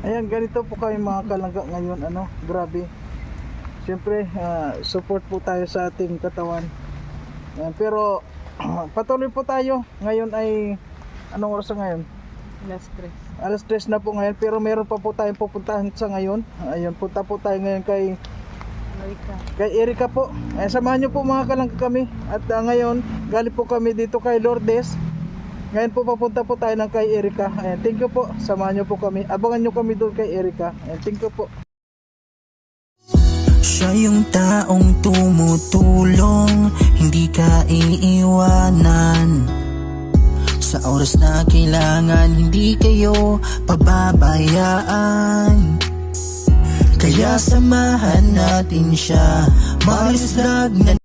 Ayan, ganito po kami mga kalangga ngayon, grabe. Siyempre, support po tayo sa ating katawan. Ayan, pero patuloy po tayo. Ngayon ay anong oras na ngayon? Alas 3 na po ngayon, pero meron pa po tayong pupuntahan sa ngayon. Ayun, punta po tayo ngayon kay Erika po. Samahan nyo po mga kalangga kami. At ngayon, galing po kami dito kay Lourdes. Ngayon po papunta po tayo ng kay Erika. Ayan, thank you po. Samahan nyo po kami. Abangan nyo kami doon kay Erika. Ayan, thank you po. Siya yung taong tumutulong, hindi ka iiwanan. Sa oras na kailangan, hindi kayo pababayaan. Kaya samahan natin siya, Marius Vlog na.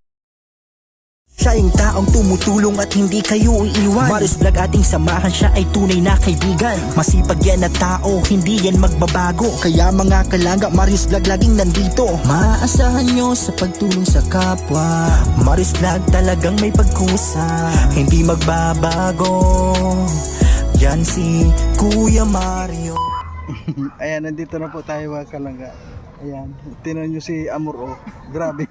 Siya yung taong tumutulong at hindi kayo iiwan. Marius Vlog ating samahan, siya ay tunay na kaibigan. Masipag yan na tao, hindi yan magbabago. Kaya mga kalangga, Marius Vlog laging nandito. Maaasahan nyo sa pagtulong sa kapwa. Marius Vlog talagang may pagkusa, hindi magbabago. Yan si Kuya Mario. Ayan, nandito na po tayo mga kalangga. Ayan, tinan nyo si Amor, oh. Grabe.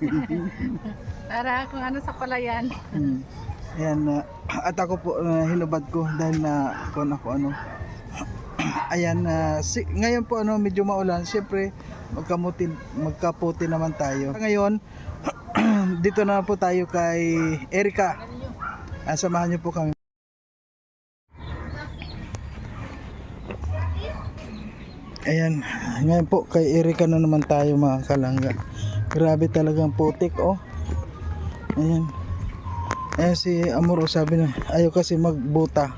Para kung ano sa palayan. Ayan, at ako po hinubad ko dahil na kung ako ayan, ngayon po medyo maulan. Siyempre magkaputi naman tayo. Ngayon dito na po tayo kay Erika. Samahan niyo po kami. Ayan, ngayon po kay Erika na naman tayo mga kalangga. Grabe talagang putik, oh. Ayan. Ayan si Amor, sabi na ayaw kasi magbuta.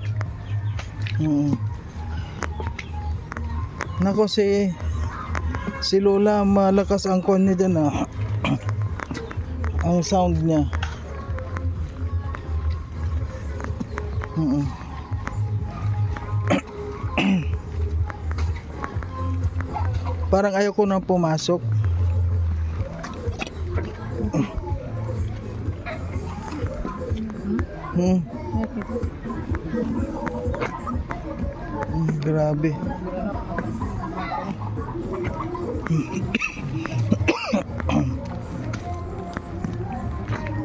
Nako, si Lola malakas ang kon niya dyan, ang sound niya. Parang ayaw ko nang pumasok. Grabe.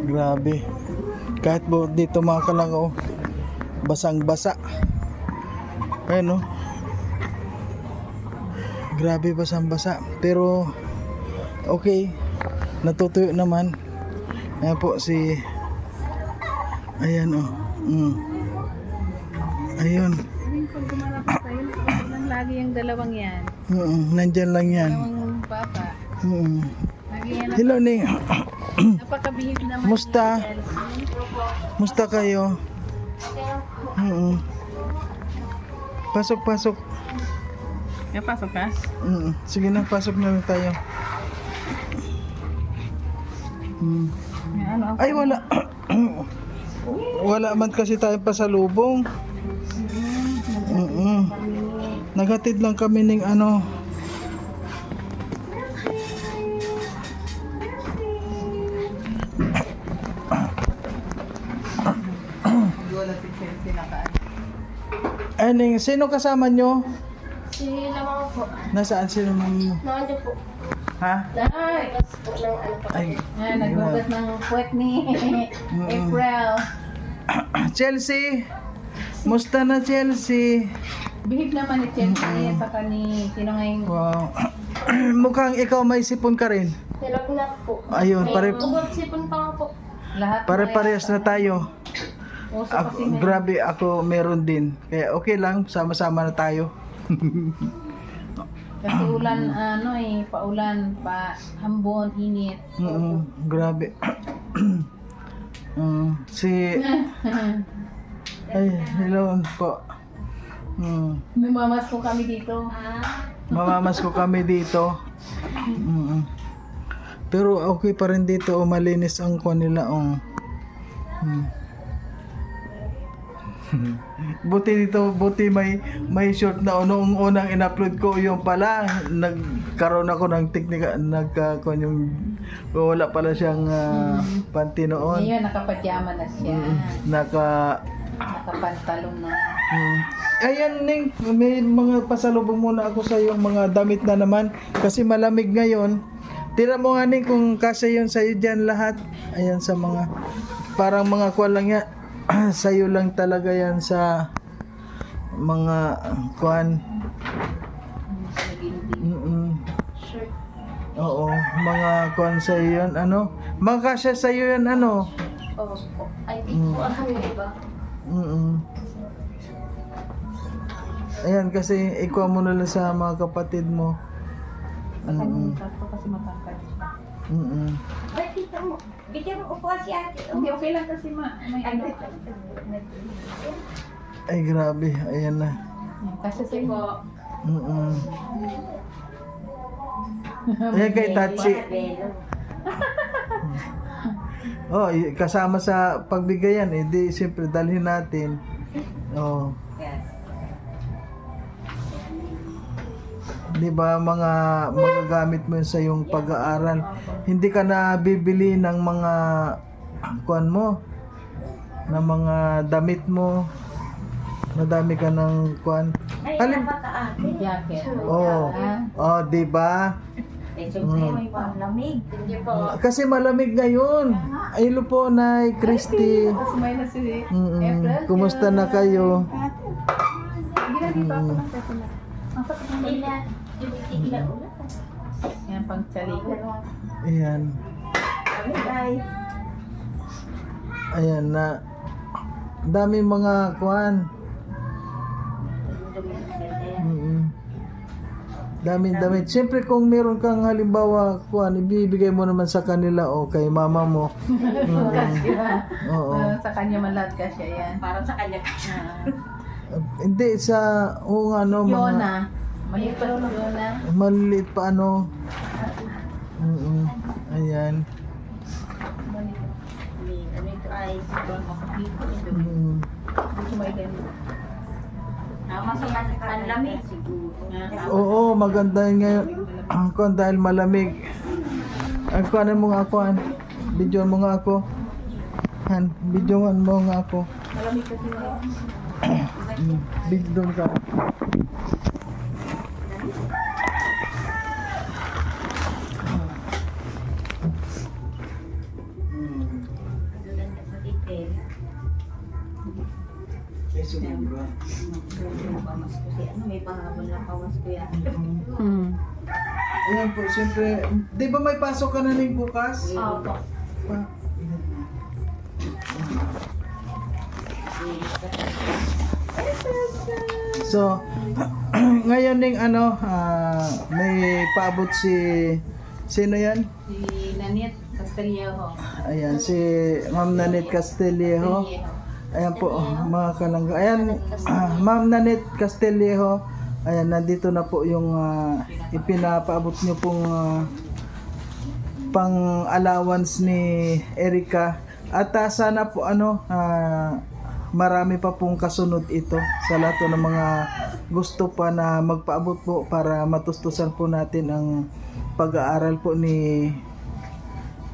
Grabe. Kahit dito mga kalangga, basang-basa. Ayun, grabe, basang-basa. Pero okay, natutuyo naman. Ayan po si, ayan, ayun. Pag gumalapit tayo, lagi yung dalawang yan. Nandyan lang yan. Dalawang baba. Lagi yan. Hello, Ning. Napakabihis naman. Musta? Musta kayo? Pasok, pasok. Kaya pasok ka? Sige na, pasok na lang tayo. Ay, wala. Wala man kasi tayo pasalubong. Naghatid lang kami ng Aning, sino kasama nyo? Si Lamang po. Nasaan sino mo? Nandito po. Ha? Ay, kasi po ng ano po. Ay, Nagbugat ng puwet ni April. Chelsea! Musta na, Chelsea? Bihib naman ni Chelsea at saka ni sino ngayon. Wow. Mukhang ikaw may sipon ka rin. Nilagnat po. Ayun, Ubod sipon pa nga po. Lahat pare-parehas na tayo. uso Ako, kasi na. grabe, ako meron din. Kaya okay lang, sama-sama na tayo. Kasi ulan, paulan, hambon, init. Grabe. Ay, hello po. Mamamas ko kami dito. Mamamas ko kami dito. Pero okay pa rin dito, malinis ang kuwan nila. Buti dito, buti may short na noong unang in-upload ko yung pala, nagkaroon ako ng teknika, yung wala pala siyang panty noon. Ngayon, nakapajama na siya. Nakapantalong na. Ayan, Ning, may mga pasalubong muna ako sa yung mga damit na naman kasi malamig ngayon. Tira mo nga, Ning, kung kasya yun sa'yo dyan lahat. Ayan, sa mga parang mga kuwan lang yan. Sa'yo lang talaga yan sa mga kuwan. Shirt. Oo, mga kuwan sa'yo yun. Ano? Mga kasya sa'yo yan, ano? Oo po. Ay, di po ako iba. Ayan, kasi ikuha mo na lang sa mga kapatid mo. Kasi matangkad siya. Ay, kita mo. Kita mo upuan si ate. Hindi, okay lang kasi may ano. Ay, grabe. Ayan na. Kasi sa po. Ayan kay Tachi. Oh, kasama sa pagbigayan eh, di siyempre dalhin natin. Oh. Di ba mga magagamit mo yun sa yung pag-aaral. Hindi ka na bibili ng mga kuan mo, ng mga damit mo. Madami ka ng kuan. Alin? Jacket. Oh. Oh, di ba? Lamig. Hindi po. Kasi malamig ngayon. Ay, po na Christy. Tapos may na si April. Kumusta na kayo? Ginagito ako ng kasi na. Ang sakit ng balik. Ila. Ila ulat. Yan, pang chalikod. Ayan. Bye. Ayan na. Dami mga kuan. Daming damit. Siyempre kung meron kang halimbawa kuan, ibibigay mo naman sa kanila o kay mama mo. Oo. Sa kanya man lahat kasi yan. Parang sa kanya kasi. Hindi sa ano Yona. Maliit pa rin Yona. Maliit pa ano. Ayan. Ano ito ay Doon makakita. Gusto mo i-dem. masama sa lamig. Oo, maganda yun ngayon. Ang kuan dahil malamig. Ang kuanan mo nga ako, Han. Videoan mo nga ako. Han, videoan mo nga ako. Malamig kasi ngayon. Videoan ka. May pahabol na pawas ko yan. Ayan po, siyempre, di ba may pasok ka na rin bukas? Opo. So, ngayon ding ano, may paabot si, sino yan? Si Nanit Castillejo. Ayan, si Ma'am Nanit Castillejo. Ayan po, mga kalangga. Ayan, Ma'am Nanit Castillejo. Ayan, nandito na po yung ipinapaabot nyo pong pang allowance ni Erica. At sana po ano, marami pa pong kasunod ito sa lahat ng mga gusto pa na magpaabot po para matustusan po natin ang pag-aaral po ni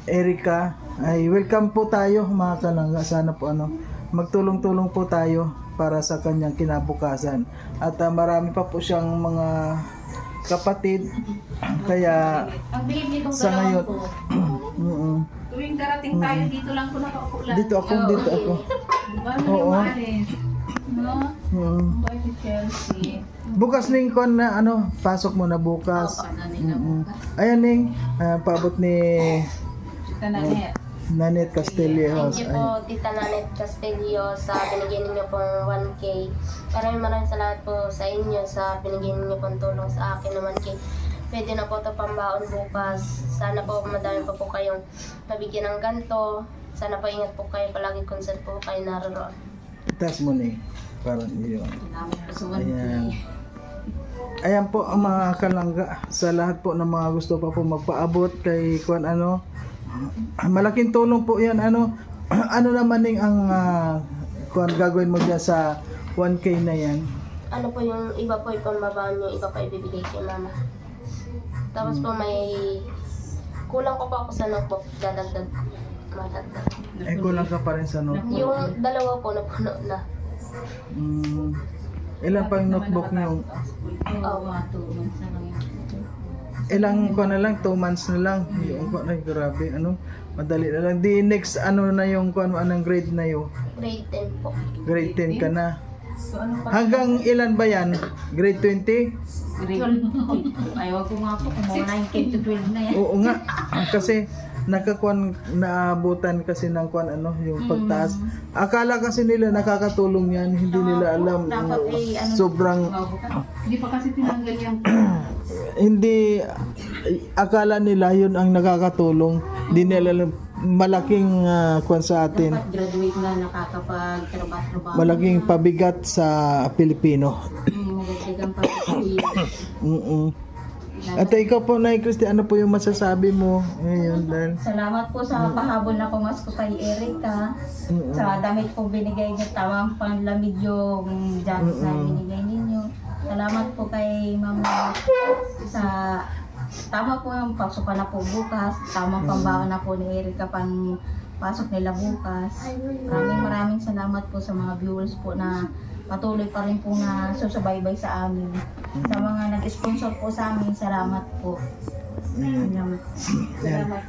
Erica. Ay welcome po tayo mga kalangga. Sana po ano, magtulong-tulong po tayo para sa kanyang kinabukasan. At marami pa po siyang mga kapatid. Kaya Ang bilib nitong sa ngayon tuwing darating tayo, dito lang po nakaupo lang. dito ako. Bago Oo. yung maalis. No? Bye si Chelsea. Bukas ning kon na ano, pasok mo na bukas. Opo, nanay na bukas. Ayan ning paabot ni Tita Nanit. Nanit Castillejo. Thank you po, Tita Nanet Castillo, sa binigyan niyo pong 1K. Maraming salamat po sa inyo sa binigyan niyo pong tulong sa akin na 1K. Pwede na po ito pambaon bukas. Sana po madami pa po kayong mabigyan ng ganito. Sana po ingat po kayo, palagi concert po kayo naroon. Itas mo ni parang iyon. Salamat po sa 1K. Ayan. Ayan po ang mga kalangga sa lahat po ng mga gusto pa po magpaabot kay Kwan ano. Malaking tulong po 'yan ano. Ano naman ning ang Kwan gagawin mo diyan sa 1K na 'yan? Ano po yung iba po ipambabaon nyo, iba pa ibibigay kay mama. Tapos po may kulang ko pa ako sa notebook, dadagdag. matanda. Eh, kulang ka pa rin sa notebook. Yung dalawa po napuno na. Ilan pa yung notebook niyo? Oo, mga 2 months na lang yun. Ilang ko na lang, 2 months na lang. Yung ko na, grabe, ano, madali na lang. Di next, ano na yung, kung anong grade na yun? Grade 10 po. Grade 10 ka na. So, ano pa? Hanggang ilan ba yan? Grade 20? Grade 12. Ayaw ko nga po kung mga 9K to 12 na yan. Oo nga, kasi naabutan kasi ng kwan ano, yung pagtaas. Akala kasi nila nakakatulong yan, hindi nila alam. Dapat Sobrang Hindi pa kasi tinanggal yung hindi akala nila yun ang nakakatulong. Hindi nila alam malaking kwan sa atin. dapat graduate na nakakapag-trabaho. Malaking pabigat sa Pilipino. Nagdagan pa po yun. At ikaw po, Nay Christy, ano po yung masasabi mo ngayon dahil Salamat po sa pahabol na pumasko kay Erica. Sa damit po binigay niyo, tamang panlamig yung jacket na binigay ninyo. Salamat po kay Mama sa tama po yung pasukan na po bukas. Tamang pambaon na po ni Erica pang pasok nila bukas. Maraming salamat po sa mga viewers po na patuloy pa rin po na susubaybay sa amin. Sa mga nag-sponsor po sa amin, salamat po. Salamat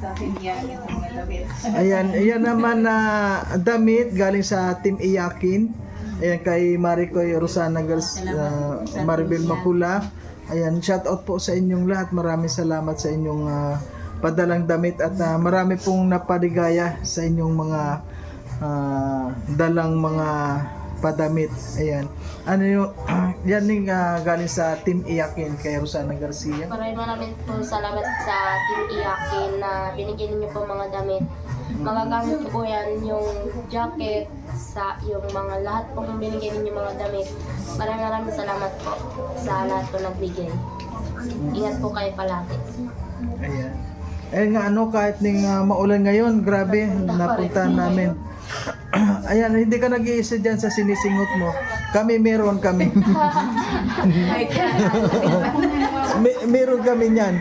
sa ating iyakin sa mga damit. ayan naman na damit galing sa Team Iyakin. Ayan kay Maricoy Rosana Girls, Maribel Mapula. Ayan, shout out po sa inyong lahat. Maraming salamat sa inyong padalang damit at marami pong napaligaya sa inyong mga dalang mga padamit. Ayan. Ano yung yan yung galing sa Team Iyakin kay Rosana Garcia. Maraming po salamat sa Team Iyakin na binigyan niyo po mga damit. Magagamit ko po yan yung jacket sa yung mga lahat pong binigyan niyo mga damit. Maraming salamat po sa lahat po nagbigay. Ingat po kayo palagi. Ayan. Eh nga ano, kahit ning maulan ngayon, grabe, napuntahan namin. Ayan, hindi ka nag-iisa dyan sa sinisingot mo. Kami meron kami. Meron kami niyan.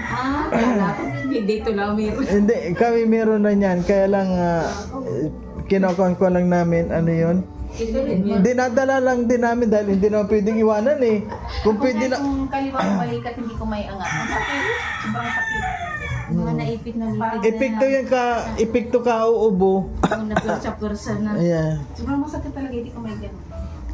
Dito lang meron. Hindi, kami meron na niyan. Kaya lang, kinakon ko lang namin, ano yun. Dinadala lang din namin dahil hindi naman pwedeng iwanan eh. Kung pwede na... Kung kaliwang balikat, hindi ko may angat. Ang sakit. Sobrang sakit. Mga naipit na lipid Epekto yan ka, epekto ka uubo. Yung napursa-pursa na. Ayan. Sobrang masakit talaga, hindi ko may ganun.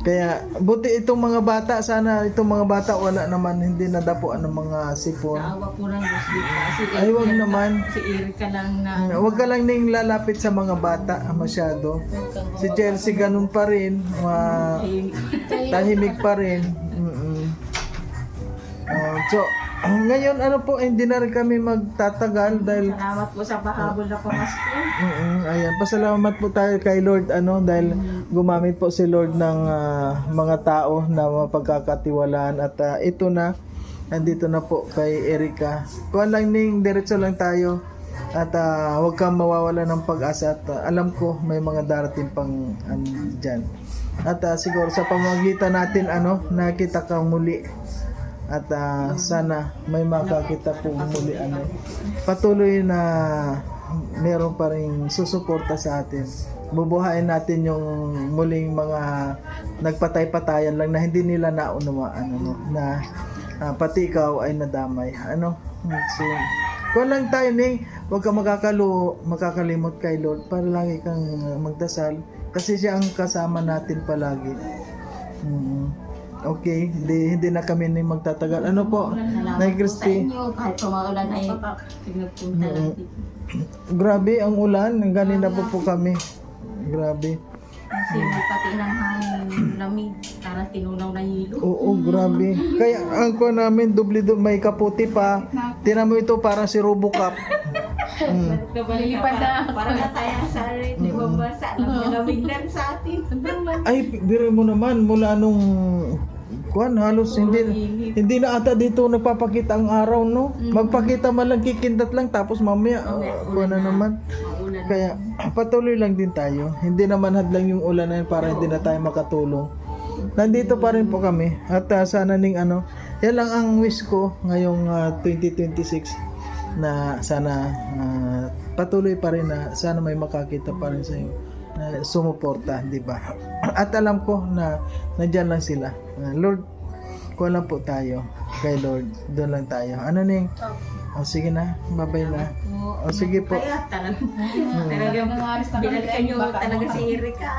Kaya, buti itong mga bata, sana itong mga bata wala naman, hindi nadapuan ng mga sipon. Naawa po ng Diyos dito. Kasi Ay, wag naman. Si Erica lang na... Huwag ka lang ning lalapit sa mga bata masyado. Si Chelsea ganun pa rin, tahimik pa rin. So, ngayon ano po, hindi na rin kami magtatagal dahil Salamat po sa pahabol na pumasko. ayan, pasalamat po tayo kay Lord dahil gumamit po si Lord ng mga tao na mapagkakatiwalaan at ito na, nandito na po kay Erica. Kuha lang ning diretso lang tayo at huwag kang mawawala ng pag-asa at alam ko may mga darating pang dyan. At siguro sa pamamagitan natin nakita kang muli. At sana may makakita po muli patuloy na meron pa rin susuporta sa atin. Bubuhayin natin yung muling mga nagpatay-patayan lang na hindi nila naunawaan na pati ikaw ay nadamay. So, kung lang tayo huwag ka makakalimot kay Lord para lagi kang magdasal kasi siya ang kasama natin palagi. Okay, hindi na kami magtatagal. Ano po, Nay Christy? Kahit pumaulan ay pinagpunta lang dito. Grabe ang ulan, ganina po kami. Grabe. Kasi may pati ng hangin, lamig, parang tinunaw na hilo. Oo, grabe. Kaya ang ko namin doble may kaputi pa. Tinan mo ito parang si Robocop. Lilipad na. Parang na tayo sa rin, di ba basa? Lamig lang sa atin. Ay, biro mo naman mula nung halos hindi na ata dito nagpapakita ang araw, no? Magpakita man lang, kikindat lang tapos mamaya na naman. Kaya patuloy lang din tayo. Hindi naman hadlang yung ulan na yun para hindi na tayo makatulong. Nandito pa rin po kami. At sana yan lang ang wish ko ngayong 2026 na sana patuloy pa rin na sana may makakita pa rin sa iyo na sumuporta, di ba? At alam ko na nandiyan lang sila. Lord, kuha lang po tayo kay Lord, doon lang tayo. Ano ning? O sige na, babay na. O sige po. Talagang binalikan nyo talaga si Erika.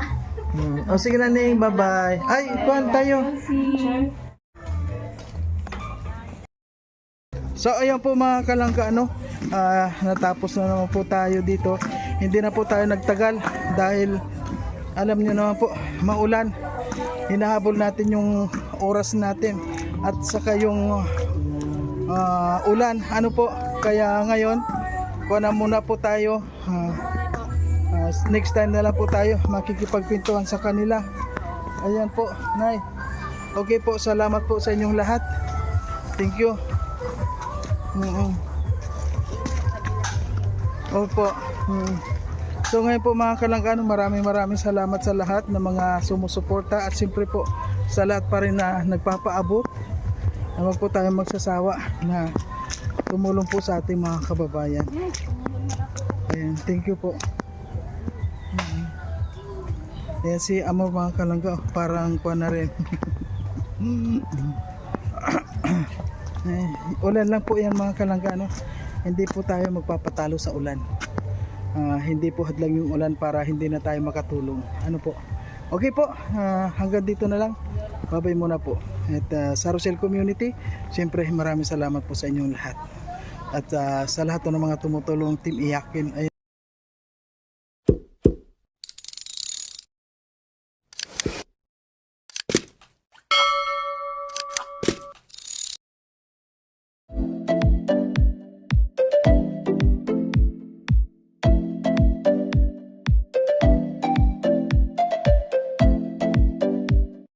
O sige na ning, bye-bye. Ay, kuhan tayo. So ayan po mga kalangga, natapos na naman po tayo dito. Hindi na po tayo nagtagal dahil alam nyo naman po, maulan. Hinahabol natin yung oras natin at saka yung ulan. Kaya ngayon kuha na muna po tayo. Next time na lang po tayo makikipagpintuhan sa kanila. Ayan po, Nay. Okay po, salamat po sa inyong lahat. Thank you. Opo. So ngayon po mga kalangga, maraming salamat sa lahat ng mga sumusuporta at siyempre po sa lahat pa rin na nagpapaabot. Huwag po tayong magsasawa na tumulong po sa ating mga kababayan. Ayan, thank you po. Ayan si Amor mga kalangga, parang kuha na rin. Ulan lang po yan mga kalangga, hindi po tayo magpapatalo sa ulan. Hindi po hadlang yung ulan para hindi na tayo makatulong. Okay po, hanggang dito na lang. Babay muna po. At sa Rosel Community, siyempre maraming salamat po sa inyong lahat. At sa lahat ng mga tumutulong, Team Iyakin.